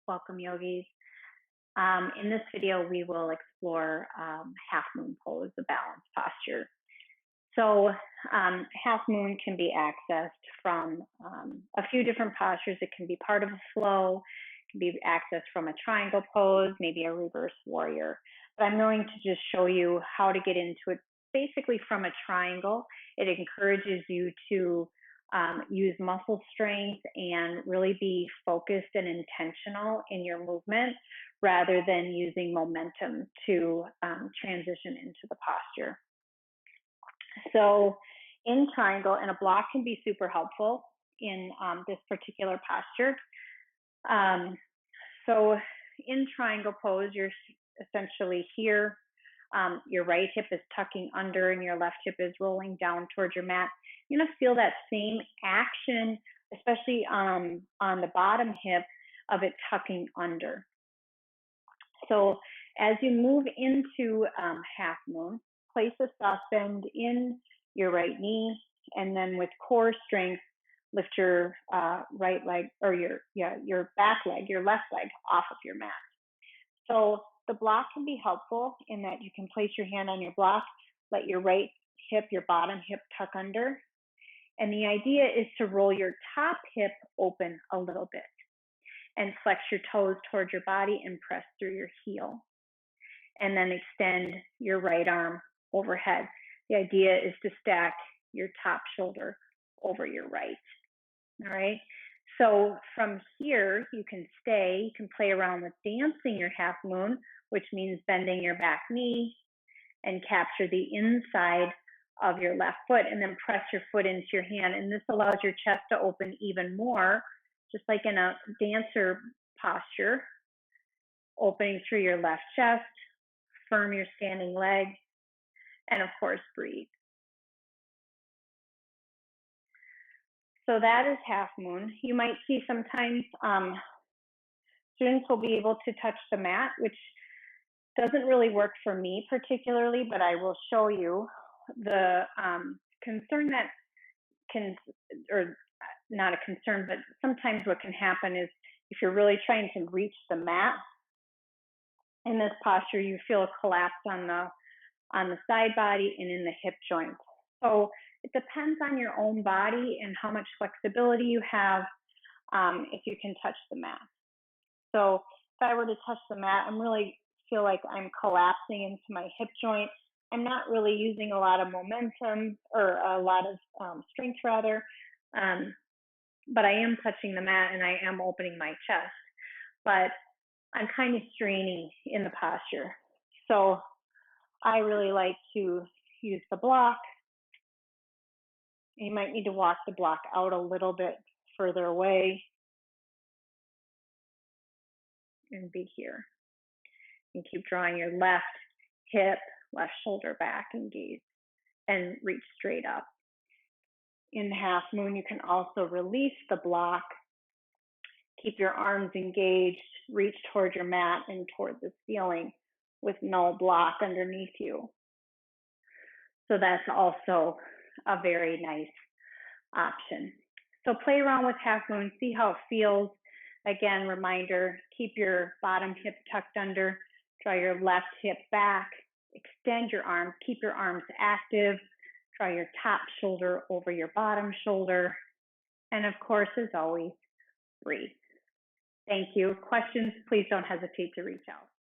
Welcome, yogis. In this video, we will explore half moon pose, the balance posture. So half moon can be accessed from a few different postures. It can be part of a flow, it can be accessed from a triangle pose, maybe a reverse warrior. But I'm going to just show you how to get into it basically from a triangle. It encourages you to use muscle strength and really be focused and intentional in your movement rather than using momentum to transition into the posture. So in triangle, and a block can be super helpful in this particular posture. So in triangle pose, you're essentially here. Your right hip is tucking under and your left hip is rolling down towards your mat. You're gonna feel that same action, especially on the bottom hip of it tucking under. So as you move into half moon, place a soft bend in your right knee, and then with core strength, lift your right leg, or your back leg, your left leg off of your mat. So the block can be helpful in that you can place your hand on your block, let your right hip, your bottom hip tuck under. And the idea is to roll your top hip open a little bit and flex your toes towards your body and press through your heel. And then extend your right arm overhead. The idea is to stack your top shoulder over your right. All right. So from here, you can play around with dancing your half moon, which means bending your back knee and capture the inside of your left foot and then press your foot into your hand. And this allows your chest to open even more, just like in a dancer posture, opening through your left chest, firm your standing leg, and of course, breathe. So that is half moon. You might see sometimes students will be able to touch the mat, which doesn't really work for me particularly, but I will show you the concern that can, or not a concern, but sometimes what can happen is if you're really trying to reach the mat in this posture, you feel a collapse on the side body and in the hip joint. So it depends on your own body and how much flexibility you have if you can touch the mat. So if I were to touch the mat, I really feel like I'm collapsing into my hip joint. I'm not really using a lot of momentum or a lot of strength rather, but I am touching the mat and I am opening my chest, but I'm kind of straining in the posture. So I really like to use the block. You might need to walk the block out a little bit further away and be here. And keep drawing your left hip, left shoulder back and gaze and reach straight up. In half moon, you can also release the block, keep your arms engaged, reach toward your mat and toward the ceiling with no block underneath you. So that's also a very nice option. So play around with half moon, see how it feels. Again, reminder, keep your bottom hip tucked under, draw your left hip back, extend your arms, keep your arms active, draw your top shoulder over your bottom shoulder, and of course, as always, breathe. Thank you. Questions, please don't hesitate to reach out.